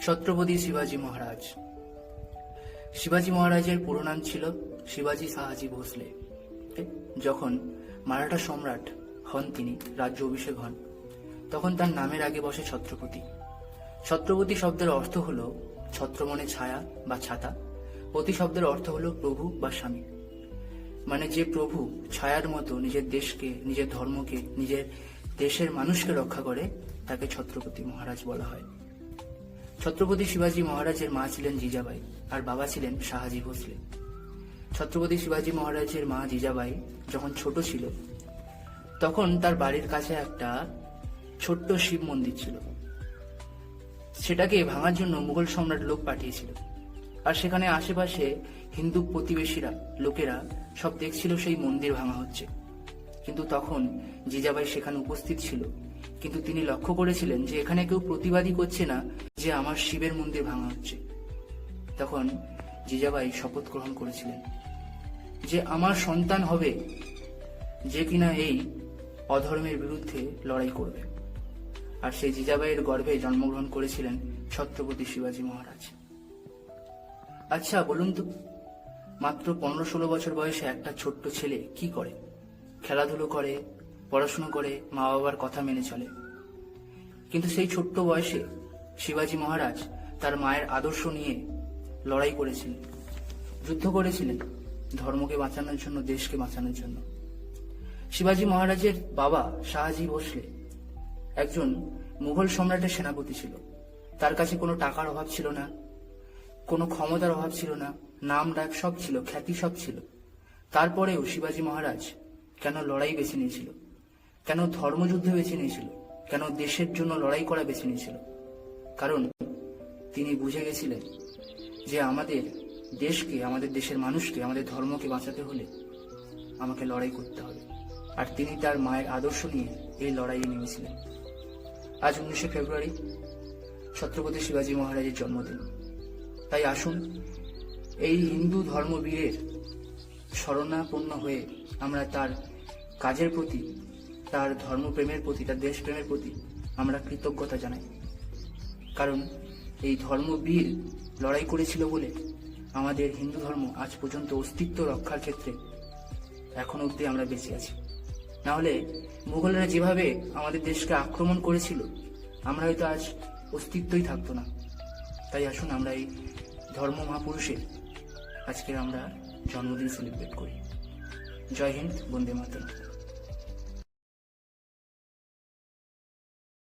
ছত্রপতি শিবাজী মহারাজ। শিবাজী মহারাজের পুরো নাম ছিল শিবাজী শাহাজি ভোসলে। যখন মারাঠা সম্রাট হন তিনি, রাজ্য অভিষেক হন, তখন তার নামের আগে বসে ছত্রপতি। ছত্রপতি শব্দের অর্থ হল ছত্র মনে ছায়া বা ছাতা, পতি শব্দের অর্থ হল প্রভু বা স্বামী। মানে যে প্রভু ছায়ার মতো নিজের দেশকে, নিজের ধর্মকে, নিজের দেশের মানুষকে রক্ষা করে, তাকে ছত্রপতি মহারাজ বলা হয়। ছত্রপতি শিবাজী মহারাজের মা ছিলেন জিজাবাই আর বাবা ছিলেন শাহাজি ভোসলে। ছত্রপতি শিবাজী মহারাজের মা জিজাবাই যখন ছোট ছিল, তখন তার বাড়ির কাছে একটা ছোট্ট শিব মন্দির ছিল। সেটাকে ভাঙার জন্য মুঘল সম্রাট লোক পাঠিয়েছিল, আর সেখানে আশেপাশে হিন্দু প্রতিবেশীরা, লোকেরা সব দেখছিল সেই মন্দির ভাঙা হচ্ছে। কিন্তু তখন জিজাবাই সেখানে উপস্থিত ছিল, কিন্তু তিনি লক্ষ্য করেছিলেন যে এখানে কেউ প্রতিবাদী করছে না যে আমার শিবের মন্দির ভাঙা হচ্ছে। তখন জিজাবাই শপথ গ্রহণ করেছিলেন যে আমার সন্তান হবে যে কিনা এই অধর্মের বিরুদ্ধে লড়াই করবে। আর সেই জিজাবাইয়ের গর্ভে জন্মগ্রহণ করেছিলেন ছত্রপতি শিবাজী মহারাজ। আচ্ছা বলুন তো, মাত্র 15-16 বছর বয়সে একটা ছোট্ট ছেলে কি করে? খেলাধুলো করে, পড়াশুনো করে, মা বাবার কথা মেনে চলে। কিন্তু সেই ছোট্ট বয়সে শিবাজী মহারাজ তার মায়ের আদর্শ নিয়ে লড়াই করেছিলেন, যুদ্ধ করেছিলেন ধর্মকে বাঁচানোর জন্য, দেশকে বাঁচানোর জন্য। শিবাজী মহারাজের বাবা শাহাজি ভোসলে একজন মুঘল সম্রাটের সেনাপতি ছিল। তার কাছে কোনো টাকার অভাব ছিল না, কোনো ক্ষমতার অভাব ছিল না, নাম ডাক সব ছিল, খ্যাতি সব ছিল। তারপরেও শিবাজী মহারাজ কেন লড়াই বেছে নিয়েছিল? কেন ধর্মযুদ্ধ বেছে নিয়েছিল? কেন দেশের জন্য লড়াই করা বেছে নিয়েছিল? কারণ তিনি বুঝে গেছিলেন যে আমাদের দেশকে, আমাদের দেশের মানুষকে, আমাদের ধর্মকে বাঁচাতে হলে আমাকে লড়াই করতে হবে। আর তিনি তার মায়ের আদর্শ নিয়ে এই লড়াইয়ে নেমেছিলেন। আজ 19শে ফেব্রুয়ারি ছত্রপতি শিবাজী মহারাজের জন্মদিন। তাই আসুন এই হিন্দু ধর্মবীরের শরণাপন্ন হয়ে আমরা তার কাজের প্রতি, তার ধর্মপ্রেমের প্রতি, তার দেশপ্রেমের প্রতি আমরা কৃতজ্ঞতা জানাই। কারণ এই ধর্মবীর লড়াই করেছিল বলে আমাদের হিন্দু ধর্ম আজ পর্যন্ত অস্তিত্ব রক্ষার ক্ষেত্রে এখন অবধি আমরা বেঁচে আছি। না হলে মুঘলরা যেভাবে আমাদের দেশকে আক্রমণ করেছিল, আমরা হয়তো আজ অস্তিত্বই থাকতো না। তাই আসুন আমরা এই ধর্ম মহাপুরুষের আজকে আমরা জন্মদিন সেলিব্রেট করি। জয় হিন্দ, বন্দে মাতরম।